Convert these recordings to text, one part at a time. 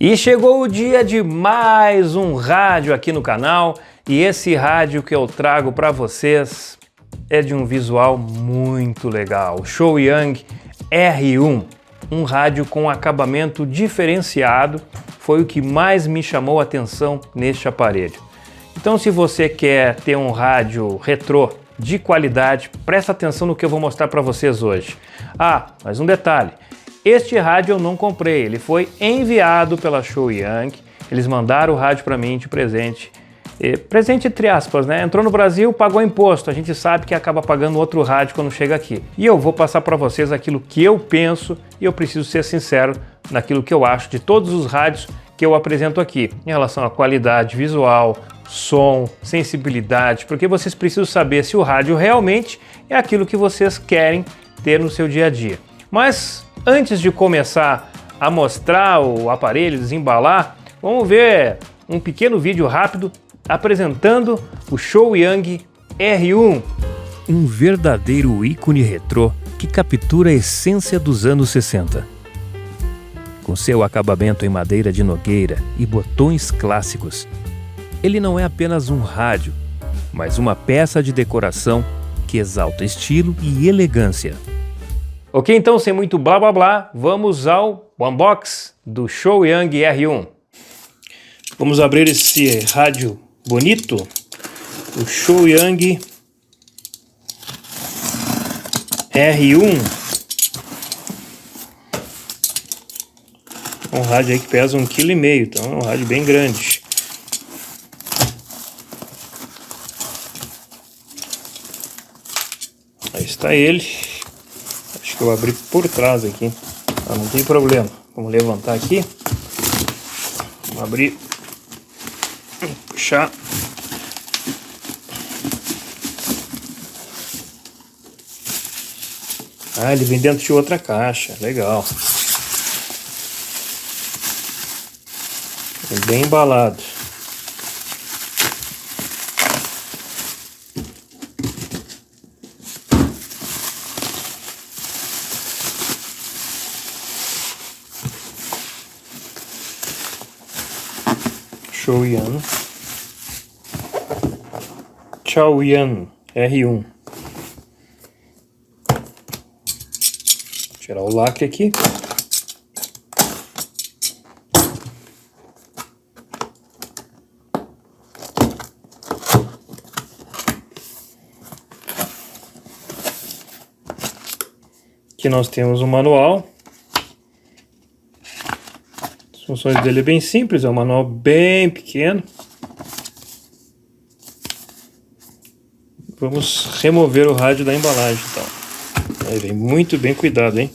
E chegou o dia de mais um rádio aqui no canal, e esse rádio que eu trago para vocês é de um visual muito legal, o Shuoyang R1, um rádio com acabamento diferenciado, foi o que mais me chamou a atenção neste aparelho. Então, se você quer ter um rádio retrô de qualidade, presta atenção no que eu vou mostrar para vocês hoje. Ah, mas um detalhe. Este rádio eu não comprei, ele foi enviado pela Shuoyang, eles mandaram o rádio para mim de presente. Presente entre aspas, né? Entrou no Brasil, pagou imposto, a gente sabe que acaba pagando outro rádio quando chega aqui. E eu vou passar para vocês aquilo que eu penso e eu preciso ser sincero naquilo que eu acho de todos os rádios que eu apresento aqui, em relação à qualidade visual, som, sensibilidade, porque vocês precisam saber se o rádio realmente é aquilo que vocês querem ter no seu dia a dia. Mas antes de começar a mostrar o aparelho, desembalar, vamos ver um pequeno vídeo rápido apresentando o Shuoyang R1. Um verdadeiro ícone retrô que captura a essência dos anos 60. Com seu acabamento em madeira de nogueira e botões clássicos, ele não é apenas um rádio, mas uma peça de decoração que exalta estilo e elegância. Ok, então sem muito blá blá blá, vamos ao unbox do Shuoyang R1. Vamos abrir esse rádio bonito, o Shuoyang R1. Um rádio aí que pesa 1,5 kg, então é um rádio bem grande. Aí está ele. Acho que eu abri por trás aqui. Ah, não tem problema. Vamos levantar aqui. Vamos abrir. Puxar. Ah, ele vem dentro de outra caixa. Legal. É bem embalado. Shuoyang R1. Vou tirar o lacre aqui. Aqui nós temos o manual. As funções dele é bem simples, é um manual bem pequeno. Vamos remover o rádio da embalagem, então. Aí vem muito bem cuidado, hein?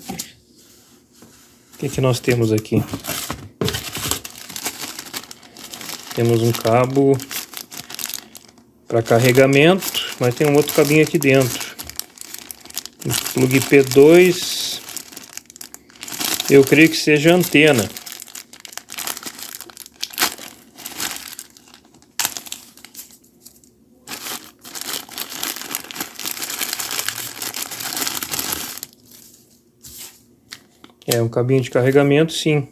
O que nós temos aqui? Temos um cabo para carregamento, mas tem um outro cabinho aqui dentro. Um plug P2. Eu creio que seja antena. É um cabinho de carregamento, sim.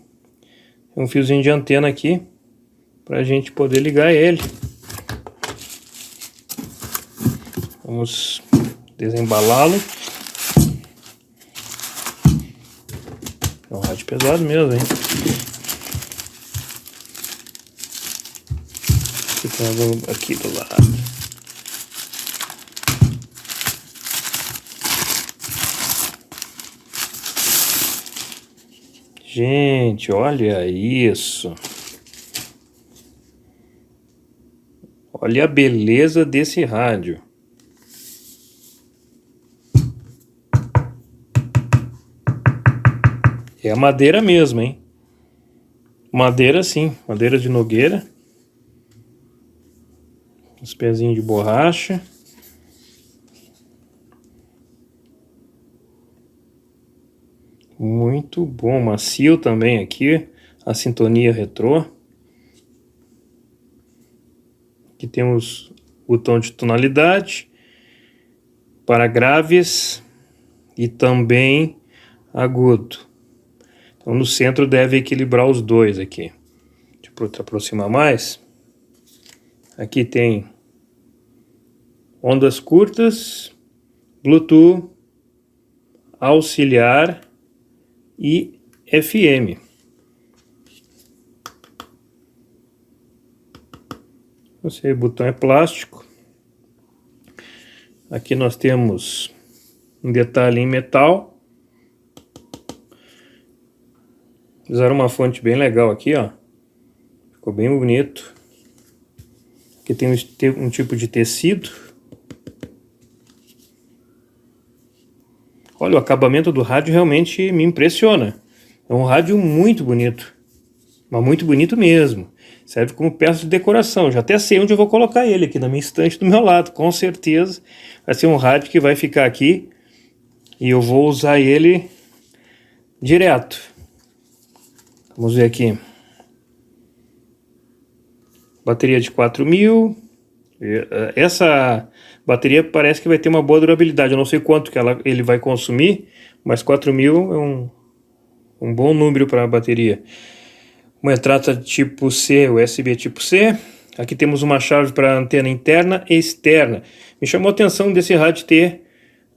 É um fiozinho de antena aqui para a gente poder ligar ele. Vamos desembalá-lo. É um rádio pesado mesmo, hein? Aqui do lado. Gente, olha isso. Olha a beleza desse rádio. É a madeira mesmo, hein? Madeira sim, madeira de nogueira. Os pezinhos de borracha. Muito bom, macio também aqui, a sintonia retrô. Aqui temos o botão de tonalidade para graves e também agudo. Então no centro deve equilibrar os dois aqui. para aproximar mais. Aqui tem ondas curtas, Bluetooth, auxiliar e FM. Esse botão é plástico. Aqui nós temos um detalhe em metal. Fizeram uma fonte bem legal aqui, ó. Ficou bem bonito. Aqui tem um tipo de tecido. Olha, o acabamento do rádio realmente me impressiona. É um rádio muito bonito. Mas muito bonito mesmo. Serve como peça de decoração. Já até sei onde eu vou colocar ele, aqui na minha estante do meu lado. Com certeza vai ser um rádio que vai ficar aqui. E eu vou usar ele direto. Vamos ver aqui. Bateria de 4.000. Essa bateria parece que vai ter uma boa durabilidade. Eu não sei quanto que ele vai consumir, mas 4.000 é um bom número para a bateria. Uma entrada tipo C, USB tipo C. Aqui temos uma chave para antena interna e externa. Me chamou a atenção desse rádio ter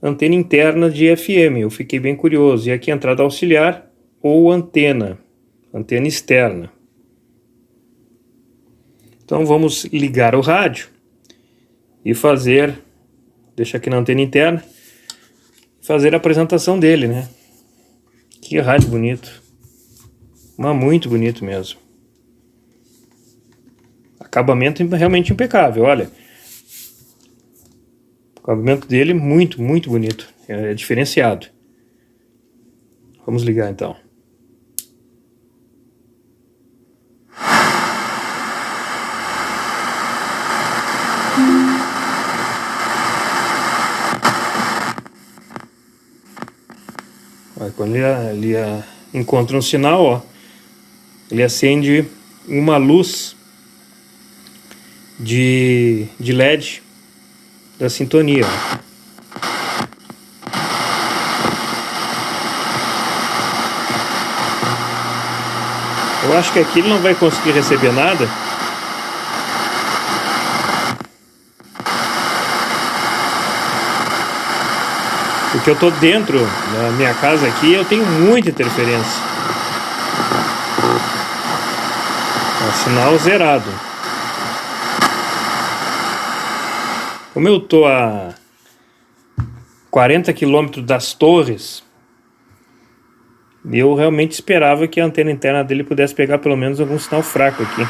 antena interna de FM. Eu fiquei bem curioso. E aqui a entrada auxiliar ou antena externa. Então vamos ligar o rádio e deixar aqui na antena interna, fazer a apresentação dele, né? Que rádio bonito. Mas muito bonito mesmo. Acabamento realmente impecável, olha. O acabamento dele muito, muito bonito. É diferenciado. Vamos ligar então. Quando ele encontra um sinal, ó, ele acende uma luz de LED da sintonia. Eu acho que aqui ele não vai conseguir receber nada. Porque eu tô dentro da minha casa aqui, eu tenho muita interferência. É sinal zerado. Como eu tô a 40 km das torres, eu realmente esperava que a antena interna dele pudesse pegar pelo menos algum sinal fraco aqui.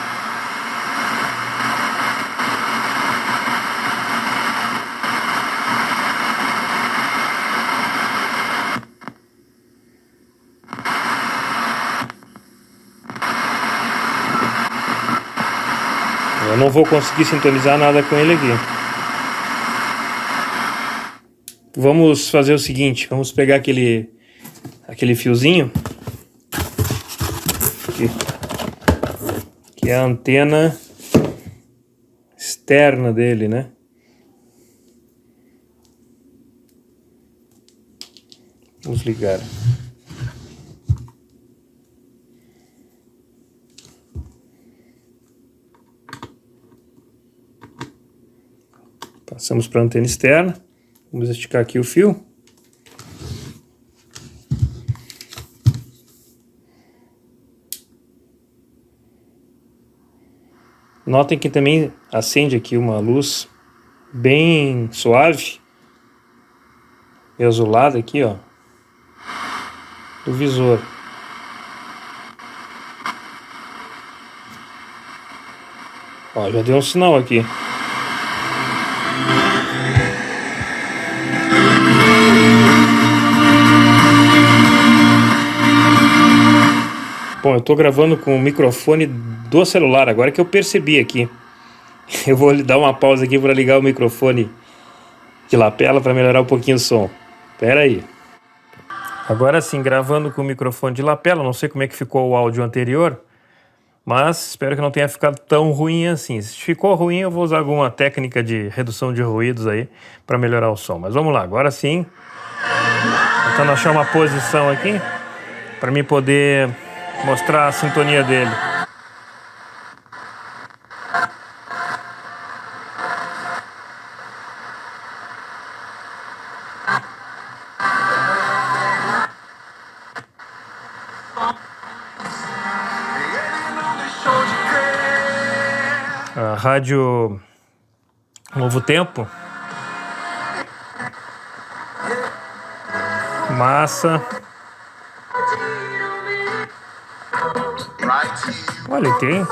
Eu não vou conseguir sintonizar nada com ele aqui. Vamos fazer o seguinte, vamos pegar aquele fiozinho aqui, que é a antena externa dele, né? Vamos ligar. Passamos para a antena externa. Vamos esticar aqui o fio. Notem que também acende aqui uma luz bem suave e azulada aqui, ó, do visor. Ó, já deu um sinal aqui. Bom, eu tô gravando com o microfone do celular, agora que eu percebi aqui. Eu vou dar uma pausa aqui para ligar o microfone de lapela para melhorar um pouquinho o som. Espera aí. Agora sim, gravando com o microfone de lapela, não sei como é que ficou o áudio anterior, mas espero que não tenha ficado tão ruim assim. Se ficou ruim, eu vou usar alguma técnica de redução de ruídos aí para melhorar o som. Mas vamos lá, agora sim. Tentando achar uma posição aqui para mim poder mostrar a sintonia dele. A Rádio Novo Tempo. Massa. Olha, tem.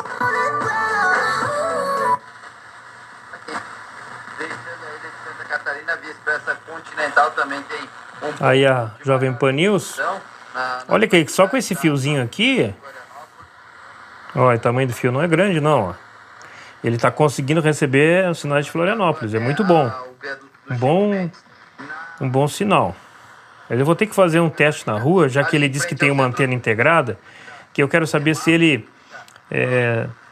Aí a Jovem Pan News. Olha que só com esse fiozinho aqui. Olha, o tamanho do fio não é grande, não. Ó. Ele está conseguindo receber os sinais de Florianópolis. É muito bom. Um bom sinal. Eu vou ter que fazer um teste na rua, já que ele disse que tem uma antena integrada, que eu quero saber se ele,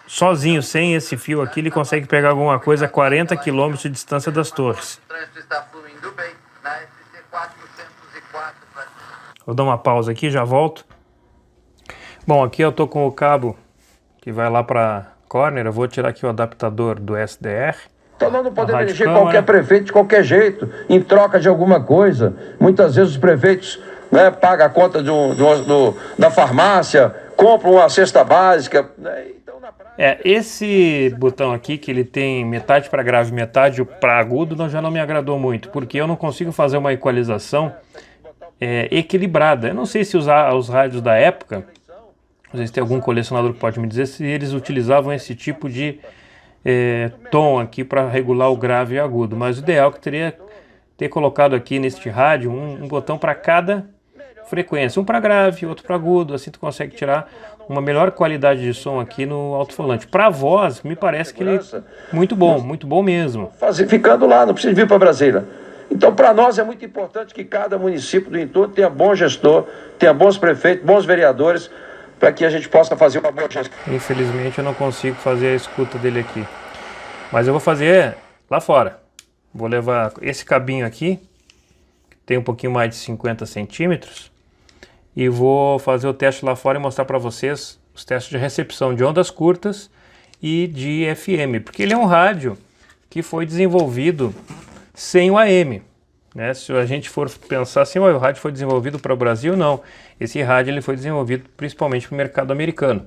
sozinho, sem esse fio aqui, ele consegue pegar alguma coisa a 40 km de distância das torres. Vou dar uma pausa aqui, já volto. Bom, aqui eu tô com o cabo que vai lá para corner. Eu vou tirar aqui o adaptador do SDR. Então nós não podemos eleger qualquer prefeito de qualquer jeito, em troca de alguma coisa. Muitas vezes os prefeitos, né, pagam a conta da farmácia, compram uma cesta básica. Né? Então, na prática... Esse botão aqui, que ele tem metade para grave e metade para agudo, já não me agradou muito, porque eu não consigo fazer uma equalização equilibrada. Eu não sei se os rádios da época, não sei se tem algum colecionador que pode me dizer, se eles utilizavam esse tipo de tom aqui para regular o grave e agudo, mas o ideal é que teria ter colocado aqui neste rádio um botão para cada frequência, um para grave, outro para agudo, assim tu consegue tirar uma melhor qualidade de som aqui no alto-falante. Para voz, me parece que ele é muito bom mesmo. Ficando lá, não precisa vir para Brasília. Então, para nós é muito importante que cada município do entorno tenha bom gestor, tenha bons prefeitos, bons vereadores, para que a gente possa fazer uma boa gestão. Infelizmente eu não consigo fazer a escuta dele aqui, mas eu vou fazer lá fora. Vou levar esse cabinho aqui, que tem um pouquinho mais de 50 centímetros, e vou fazer o teste lá fora e mostrar para vocês os testes de recepção de ondas curtas e de FM, porque ele é um rádio que foi desenvolvido sem o AM. Né? Se a gente for pensar assim, o rádio foi desenvolvido para o Brasil, não. Esse rádio ele foi desenvolvido principalmente para o mercado americano.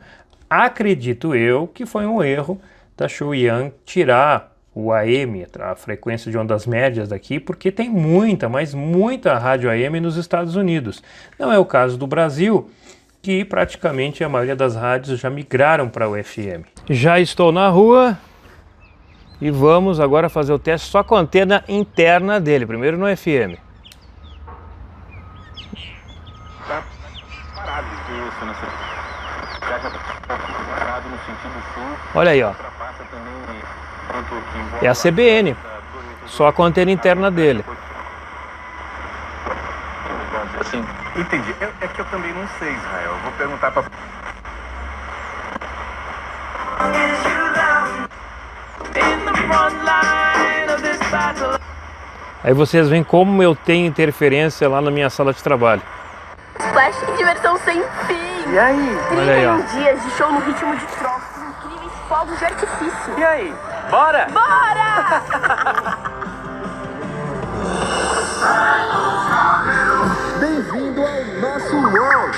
Acredito eu que foi um erro da Shui-Yang tirar o AM, a frequência de ondas médias daqui, porque tem muita rádio AM nos Estados Unidos. Não é o caso do Brasil, que praticamente a maioria das rádios já migraram para o FM. Já estou na rua. E vamos agora fazer o teste só com a antena interna dele, primeiro no FM. Tá parado isso, né? Parado no sentido sul. Olha aí, ó. É a CBN, só com a antena interna dele. Assim, entendi. É que eu também não sei, Israel. Eu vou perguntar para... Aí vocês veem como eu tenho interferência lá na minha sala de trabalho. Splash e diversão sem fim. E aí? 31 dias de show no ritmo de trocos, incríveis fogos de artifício. E aí? Bora? Bora! Bem-vindo ao nosso UOL!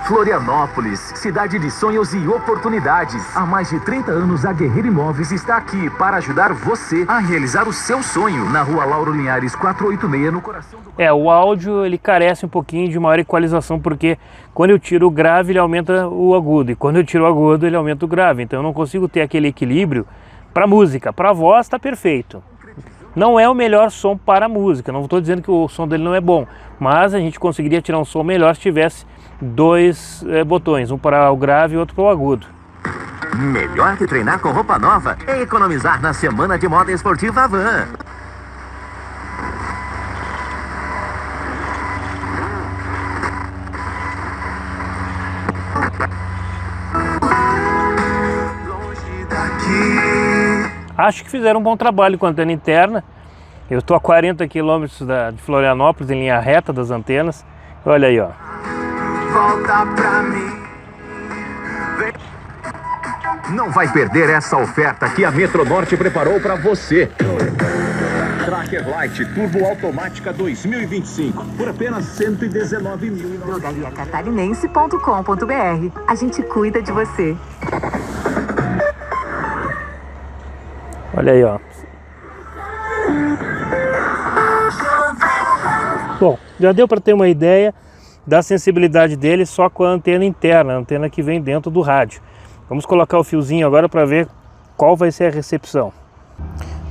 Florianópolis, cidade de sonhos e oportunidades. Há mais de 30 anos, a Guerreiro Imóveis está aqui para ajudar você a realizar o seu sonho. Na rua Lauro Linhares, 486, no coração do... O áudio ele carece um pouquinho de maior equalização, porque quando eu tiro o grave ele aumenta o agudo, e quando eu tiro o agudo ele aumenta o grave. Então eu não consigo ter aquele equilíbrio para música. Para voz está perfeito. Não é o melhor som para música, não estou dizendo que o som dele não é bom, mas a gente conseguiria tirar um som melhor se tivesse dois botões, um para o grave e outro para o agudo. Melhor que treinar com roupa nova é economizar na Semana de Moda Esportiva Havan. Acho que fizeram um bom trabalho com a antena interna. Eu estou a 40 km de Florianópolis, em linha reta das antenas. Olha aí, ó. Volta pra mim. Não vai perder essa oferta que a Metronorte preparou para você. Tracker Light Turbo Automática 2025 por apenas 119 mil. Drogariacatarinense.com.br. A gente cuida de você. Olha aí, ó. Bom, já deu para ter uma ideia da sensibilidade dele só com a antena interna, a antena que vem dentro do rádio. Vamos colocar o fiozinho agora para ver qual vai ser a recepção.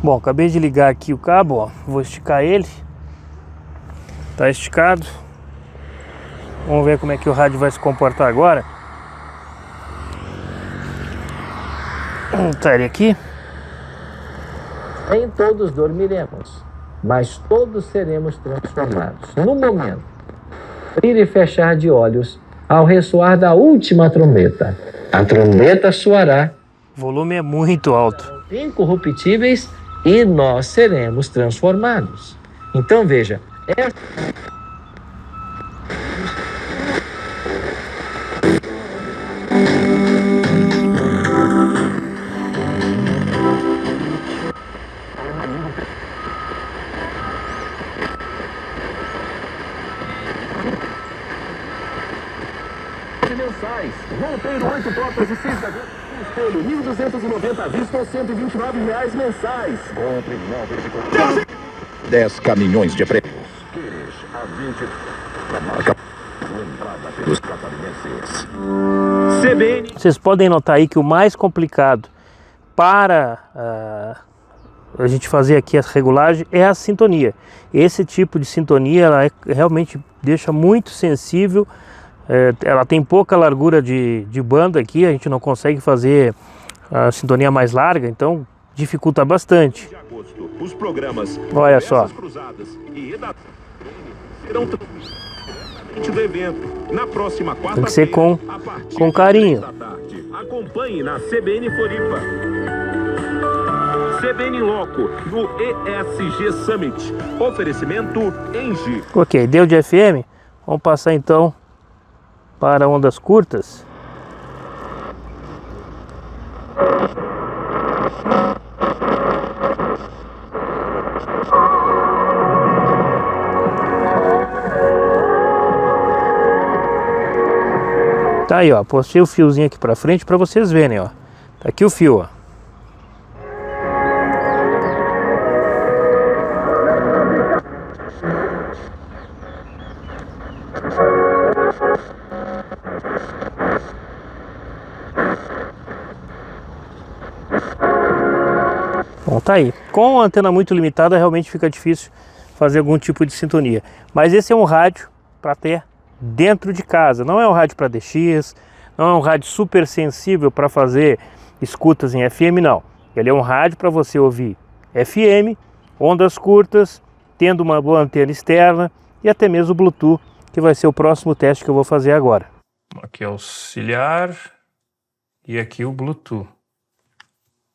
Bom, acabei de ligar aqui o cabo, ó. Vou esticar ele. Tá esticado. Vamos ver como é que o rádio vai se comportar agora. Tá ele aqui. Nem todos dormiremos, mas todos seremos transformados. No momento, abrir e fechar de olhos, ao ressoar da última trombeta. A trombeta soará. O volume é muito alto. Incorruptíveis e nós seremos transformados. Então veja, mensais. Roupeiro 8 portas e 6 da espelho, 1.290 à vista ou R$129 mensais. Compre móveis e 10 caminhões de prêmios. A 20 da marca lembrada pelos catarinenses. CBN. Vocês podem notar aí que o mais complicado para a gente fazer aqui a regulagem é a sintonia. Esse tipo de sintonia ela realmente deixa muito sensível. Ela tem pouca largura de banda aqui, a gente não consegue fazer a sintonia mais larga, então dificulta bastante. De agosto, os programas Olha só. Cruzadas e serão do evento na próxima quarta-feira. Tem que ser com carinho. Acompanhe na CBN Floripa. CBN Loco no ESG Summit. Oferecimento Engie. Ok, deu de FM. Vamos passar então para ondas curtas. Tá aí, ó, postei o fiozinho aqui para frente para vocês verem, ó. Tá aqui o fio, ó. Bom, tá aí. Com a antena muito limitada, realmente fica difícil fazer algum tipo de sintonia. Mas esse é um rádio para ter dentro de casa. Não é um rádio para DX, não é um rádio super sensível para fazer escutas em FM, não. Ele é um rádio para você ouvir FM, ondas curtas, tendo uma boa antena externa e até mesmo o Bluetooth, que vai ser o próximo teste que eu vou fazer agora. Aqui é o auxiliar e aqui o Bluetooth.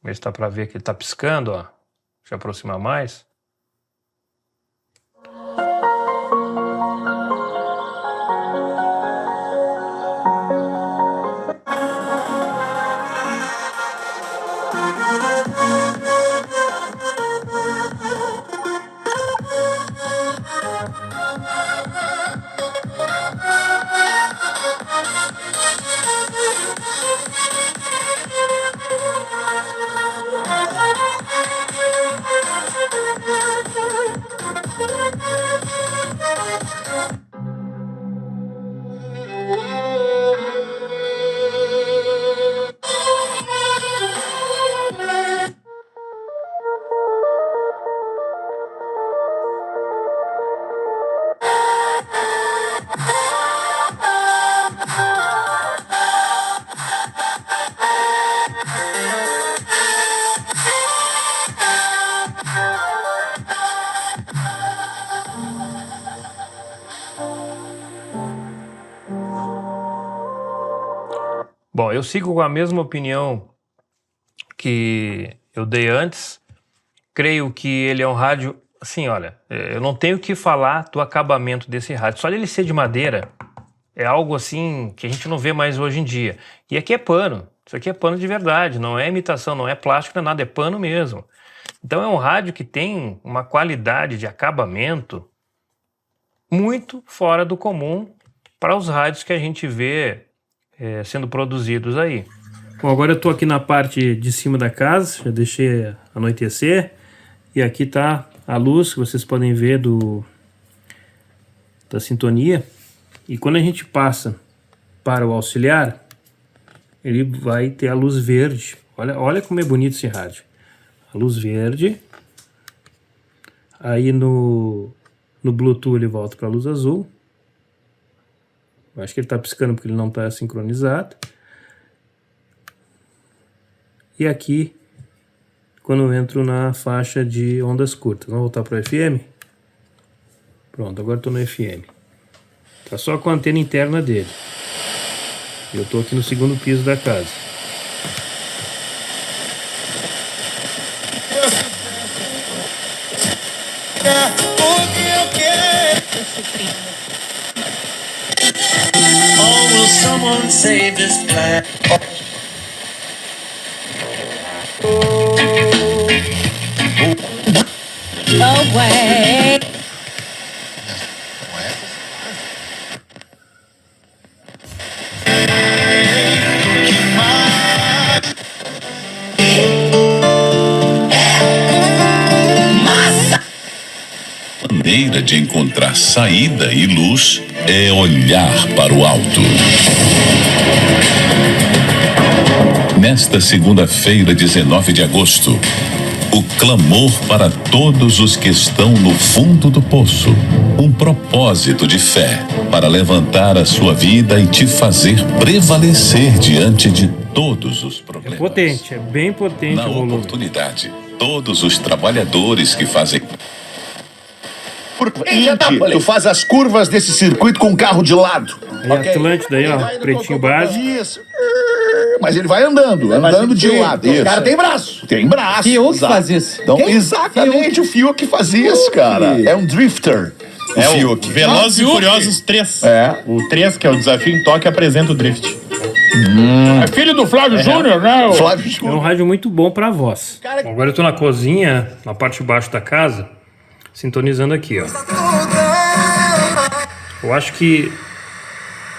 Ver se dá para ver que ele está piscando, ó. Deixa eu aproximar mais. Bom, eu sigo com a mesma opinião que eu dei antes. Creio que ele é um rádio, assim, olha, eu não tenho o que falar do acabamento desse rádio. Só ele ser de madeira é algo assim que a gente não vê mais hoje em dia. E aqui é pano, isso aqui é pano de verdade, não é imitação, não é plástico, não é nada, é pano mesmo. Então é um rádio que tem uma qualidade de acabamento muito fora do comum para os rádios que a gente vê sendo produzidos aí. Bom, agora eu estou aqui na parte de cima da casa, já deixei anoitecer. E aqui está a luz que vocês podem ver da sintonia. E quando a gente passa para o auxiliar, ele vai ter a luz verde. Olha como é bonito esse rádio. A luz verde. Aí no Bluetooth ele volta para a luz azul. Eu acho que ele está piscando porque ele não está sincronizado. E aqui, quando eu entro na faixa de ondas curtas. Vamos voltar para o FM? Pronto, agora estou no FM. Tá só com a antena interna dele. Eu estou aqui no segundo piso da casa. Oh, will someone save this planet? Away. A maneira de encontrar saída e luz é olhar para o alto. Nesta segunda-feira, 19 de agosto, o clamor para todos os que estão no fundo do poço. Um propósito de fé para levantar a sua vida e te fazer prevalecer diante de todos os problemas. É potente, é bem potente Na o volume. oportunidade, todos os trabalhadores que fazem... Tu faz as curvas desse circuito com o carro de lado. Aí Atlântida aí, ó, pretinho básico. Isso. Mas ele vai andando de lado. O cara tem braço. Tem braço. Fiuk faz isso. Então, exatamente, o Fiuk faz isso, cara. É um drifter. É o Fiuk. Velozes e Furiosos 3. É. O 3, que é o desafio em Tóquio, apresenta o drift. É filho do Flávio Júnior, né? Flávio É Júnior. um rádio muito bom para voz. Bom, agora eu tô na cozinha, na parte de baixo da casa, sintonizando aqui, ó. Eu acho que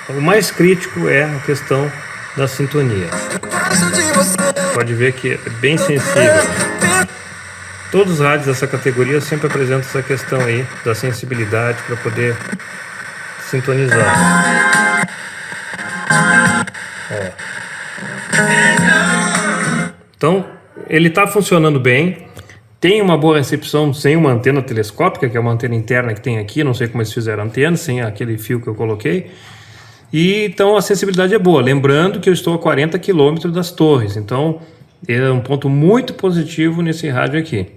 o mais crítico é a questão da sintonia. Pode ver que é bem sensível. Todos os rádios dessa categoria sempre apresentam essa questão aí da sensibilidade para poder sintonizar. Ó. Então, ele está funcionando bem. Tem uma boa recepção sem uma antena telescópica, que é uma antena interna que tem aqui. Não sei como eles fizeram a antena, sem aquele fio que eu coloquei. E então a sensibilidade é boa. Lembrando que eu estou a 40 km das torres. Então é um ponto muito positivo nesse rádio aqui.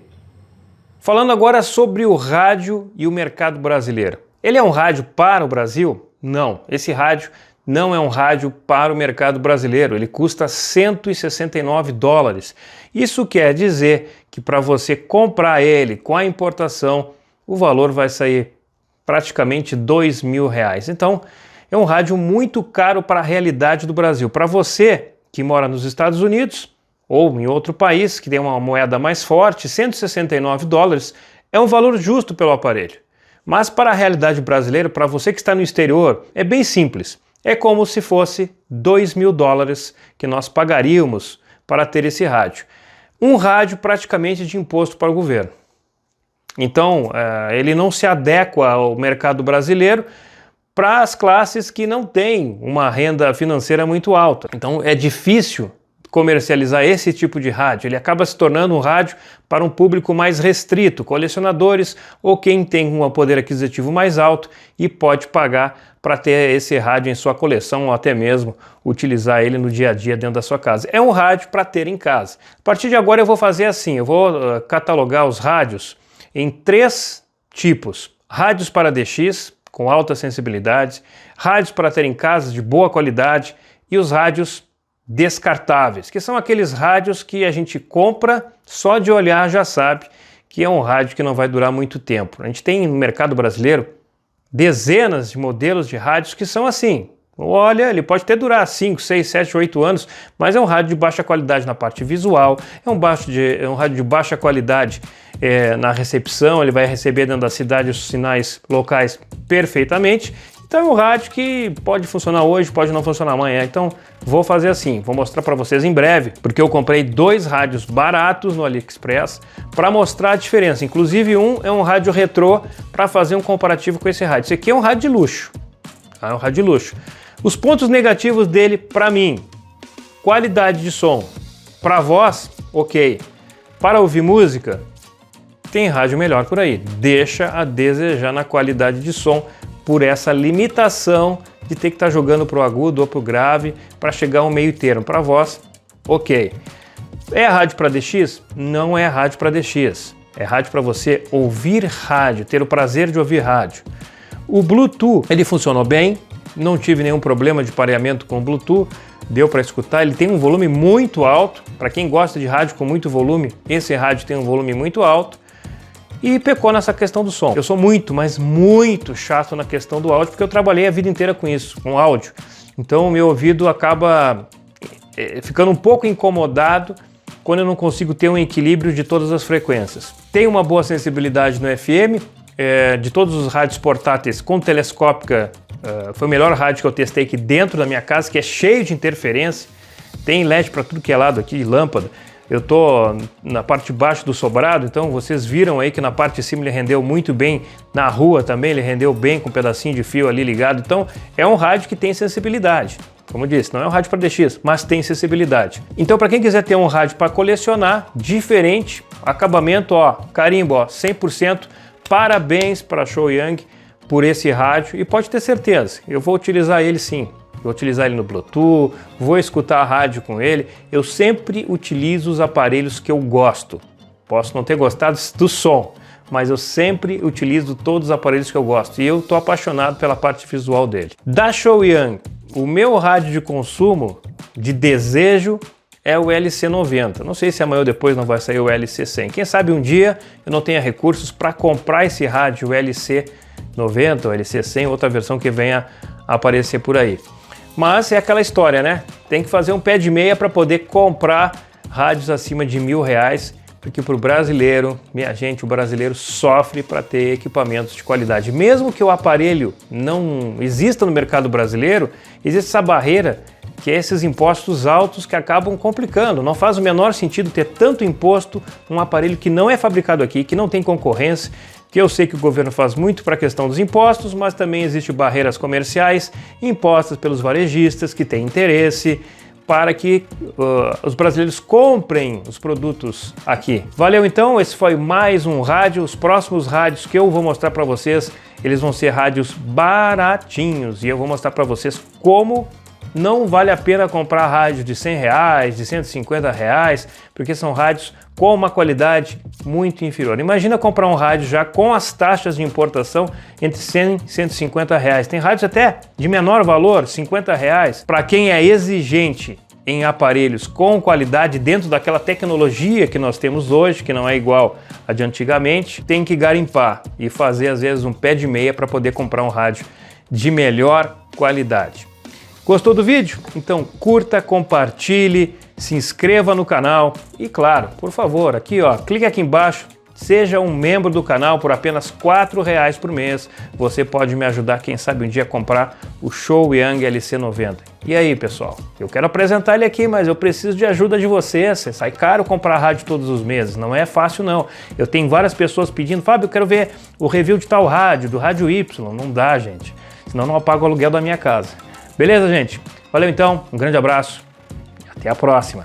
Falando agora sobre o rádio e o mercado brasileiro. Ele é um rádio para o Brasil? Não. Esse rádio não é um rádio para o mercado brasileiro. Ele custa $169. Isso quer dizer que para você comprar ele com a importação, o valor vai sair praticamente R$2.000. Então, é um rádio muito caro para a realidade do Brasil. Para você que mora nos Estados Unidos ou em outro país que tem uma moeda mais forte, $169 é um valor justo pelo aparelho. Mas para a realidade brasileira, para você que está no exterior, é bem simples. É como se fosse $2.000 que nós pagaríamos para ter esse rádio. Um rádio praticamente de imposto para o governo. Então, ele não se adequa ao mercado brasileiro para as classes que não têm uma renda financeira muito alta. Então, é difícil comercializar esse tipo de rádio. Ele acaba se tornando um rádio para um público mais restrito, colecionadores ou quem tem um poder aquisitivo mais alto e pode pagar para ter esse rádio em sua coleção ou até mesmo utilizar ele no dia a dia dentro da sua casa. É um rádio para ter em casa. A partir de agora eu vou fazer assim, eu vou catalogar os rádios em 3 tipos. Rádios para DX, com alta sensibilidade, rádios para ter em casa de boa qualidade e os rádios descartáveis, que são aqueles rádios que a gente compra, só de olhar já sabe que é um rádio que não vai durar muito tempo. A gente tem no mercado brasileiro dezenas de modelos de rádios que são assim. Olha, ele pode até durar 5, 6, 7, 8 anos, mas é um rádio de baixa qualidade na parte visual, é um rádio de baixa qualidade na recepção, ele vai receber dentro da cidade os sinais locais perfeitamente. Então é um rádio que pode funcionar hoje, pode não funcionar amanhã. Então vou fazer assim, vou mostrar para vocês em breve, porque eu comprei 2 rádios baratos no AliExpress para mostrar a diferença. Inclusive um é um rádio retrô para fazer um comparativo com esse rádio. Esse aqui é um rádio de luxo, tá? É um rádio de luxo. Os pontos negativos dele para mim: qualidade de som. Para voz, ok. Para ouvir música, tem rádio melhor por aí. Deixa a desejar na qualidade de som por essa limitação de ter que estar jogando pro agudo ou pro grave para chegar a um meio termo. Para voz, ok. É rádio para DX? Não é rádio para DX. É rádio para você ouvir rádio, ter o prazer de ouvir rádio. O Bluetooth, ele funcionou bem, não tive nenhum problema de pareamento com o Bluetooth, deu para escutar. Ele tem um volume muito alto. Para quem gosta de rádio com muito volume, esse rádio tem um volume muito alto. E pecou nessa questão do som. Eu sou muito, mas muito chato na questão do áudio, porque eu trabalhei a vida inteira com isso, com áudio. Então o meu ouvido acaba ficando um pouco incomodado quando eu não consigo ter um equilíbrio de todas as frequências. Tem uma boa sensibilidade no FM, de todos os rádios portáteis com telescópica, foi o melhor rádio que eu testei aqui dentro da minha casa, que é cheio de interferência, tem LED para tudo que é lado aqui, de lâmpada. Eu tô na parte de baixo do sobrado, então vocês viram aí que na parte de cima ele rendeu muito bem, na rua também ele rendeu bem com um pedacinho de fio ali ligado. Então é um rádio que tem sensibilidade. Como eu disse, não é um rádio para DX, mas tem sensibilidade. Então para quem quiser ter um rádio para colecionar, diferente, acabamento, ó, carimbo, ó, 100%, parabéns para Show Young por esse rádio e pode ter certeza, eu vou utilizar ele sim. Vou utilizar ele no Bluetooth, vou escutar a rádio com ele. Eu sempre utilizo os aparelhos que eu gosto. Posso não ter gostado do som, mas eu sempre utilizo todos os aparelhos que eu gosto. E eu estou apaixonado pela parte visual dele. Da Show Young, o meu rádio de consumo, de desejo, é o LC90. Não sei se amanhã ou depois não vai sair o LC100. Quem sabe um dia eu não tenha recursos para comprar esse rádio, o LC90 ou LC100, outra versão que venha a aparecer por aí. Mas é aquela história, né? Tem que fazer um pé de meia para poder comprar rádios acima de R$1.000, porque para o brasileiro, minha gente, o brasileiro sofre para ter equipamentos de qualidade. Mesmo que o aparelho não exista no mercado brasileiro, existe essa barreira que é esses impostos altos que acabam complicando. Não faz o menor sentido ter tanto imposto num aparelho que não é fabricado aqui, que não tem concorrência, que eu sei que o governo faz muito para a questão dos impostos, mas também existem barreiras comerciais impostas pelos varejistas que têm interesse para que os brasileiros comprem os produtos aqui. Valeu então, esse foi mais um rádio. Os próximos rádios que eu vou mostrar para vocês, eles vão ser rádios baratinhos e eu vou mostrar para vocês como não vale a pena comprar rádio de R$100, de R$150, porque são rádios com uma qualidade muito inferior. Imagina comprar um rádio já com as taxas de importação entre R$100 e R$150. Tem rádios até de menor valor, R$50. Para quem é exigente em aparelhos com qualidade dentro daquela tecnologia que nós temos hoje, que não é igual a de antigamente, tem que garimpar e fazer às vezes um pé de meia para poder comprar um rádio de melhor qualidade. Gostou do vídeo? Então curta, compartilhe, se inscreva no canal e claro, por favor, aqui ó, clique aqui embaixo, seja um membro do canal por apenas R$4 por mês. Você pode me ajudar, quem sabe um dia a comprar o Show Young LC90. E aí pessoal, eu quero apresentar ele aqui, mas eu preciso de ajuda de vocês. Sai caro comprar rádio todos os meses, não é fácil não. Eu tenho várias pessoas pedindo, Fábio, eu quero ver o review de tal rádio, do rádio Y. Não dá, gente, senão não apago o aluguel da minha casa. Beleza, gente? Valeu então, um grande abraço e até a próxima.